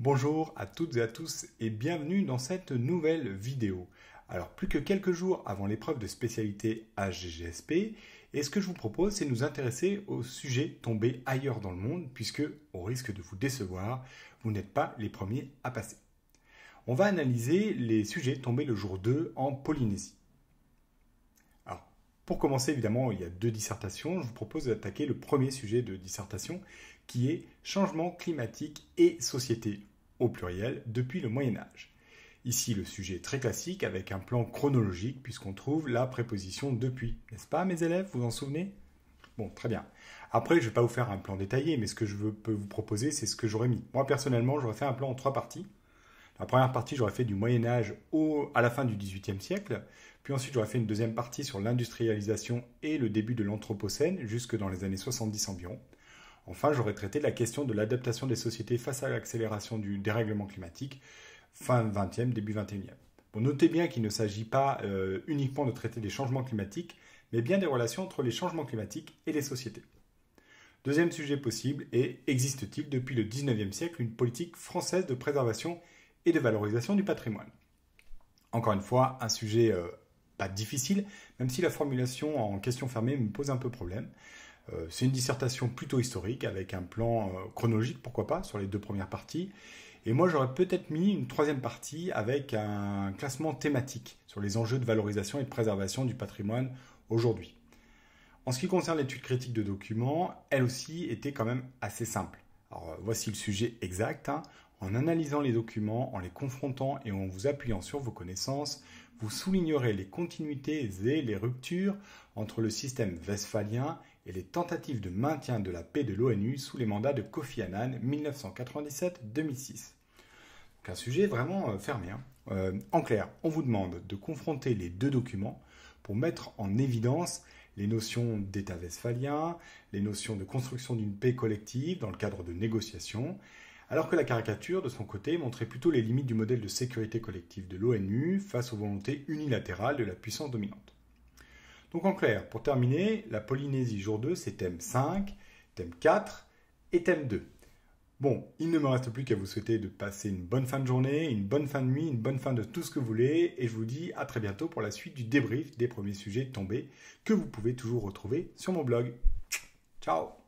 Bonjour à toutes et à tous et bienvenue dans cette nouvelle vidéo. Alors plus que quelques jours avant l'épreuve de spécialité HGGSP, et ce que je vous propose c'est de nous intéresser au sujet tombé ailleurs dans le monde puisque, au risque de vous décevoir, vous n'êtes pas les premiers à passer. On va analyser les sujets tombés le jour 2 en Polynésie. Alors pour commencer évidemment il y a deux dissertations, je vous propose d'attaquer le premier sujet de dissertation qui est changement climatique et société au pluriel depuis le Moyen-Âge. Ici, le sujet est très classique avec un plan chronologique puisqu'on trouve la préposition depuis. N'est-ce pas mes élèves, vous en souvenez? Bon, très bien. Après, je ne vais pas vous faire un plan détaillé, mais ce que peux vous proposer, c'est ce que j'aurais mis. Moi, personnellement, j'aurais fait un plan en 3 parties. La première partie, j'aurais fait du Moyen-Âge à la fin du XVIIIe siècle. Puis ensuite, j'aurais fait une deuxième partie sur l'industrialisation et le début de l'Anthropocène, jusque dans les années 70 environ. Enfin, j'aurais traité la question de l'adaptation des sociétés face à l'accélération du dérèglement climatique, fin 20e, début 21e. Bon, notez bien qu'il ne s'agit pas uniquement de traiter des changements climatiques, mais bien des relations entre les changements climatiques et les sociétés. Deuxième sujet possible est, existe-t-il depuis le 19e siècle une politique française de préservation et de valorisation du patrimoine? Encore une fois, un sujet pas difficile, même si la formulation en question fermée me pose un peu problème. C'est une dissertation plutôt historique avec un plan chronologique, pourquoi pas, sur les deux premières parties. Et moi, j'aurais peut-être mis une troisième partie avec un classement thématique sur les enjeux de valorisation et de préservation du patrimoine aujourd'hui. En ce qui concerne l'étude critique de documents, elle aussi était quand même assez simple. Alors, voici le sujet exact. En analysant les documents, en les confrontant et en vous appuyant sur vos connaissances, vous soulignerez les continuités et les ruptures entre le système westphalien et les tentatives de maintien de la paix de l'ONU sous les mandats de Kofi Annan 1997-2006. Donc un sujet vraiment fermé. En clair, on vous demande de confronter les deux documents pour mettre en évidence les notions d'État westphalien, les notions de construction d'une paix collective dans le cadre de négociations, alors que la caricature, de son côté, montrait plutôt les limites du modèle de sécurité collective de l'ONU face aux volontés unilatérales de la puissance dominante. Donc en clair, pour terminer, la Polynésie jour 2, c'est thème 5, thème 4 et thème 2. Bon, il ne me reste plus qu'à vous souhaiter de passer une bonne fin de journée, une bonne fin de nuit, une bonne fin de tout ce que vous voulez, et je vous dis à très bientôt pour la suite du débrief des premiers sujets tombés que vous pouvez toujours retrouver sur mon blog. Ciao!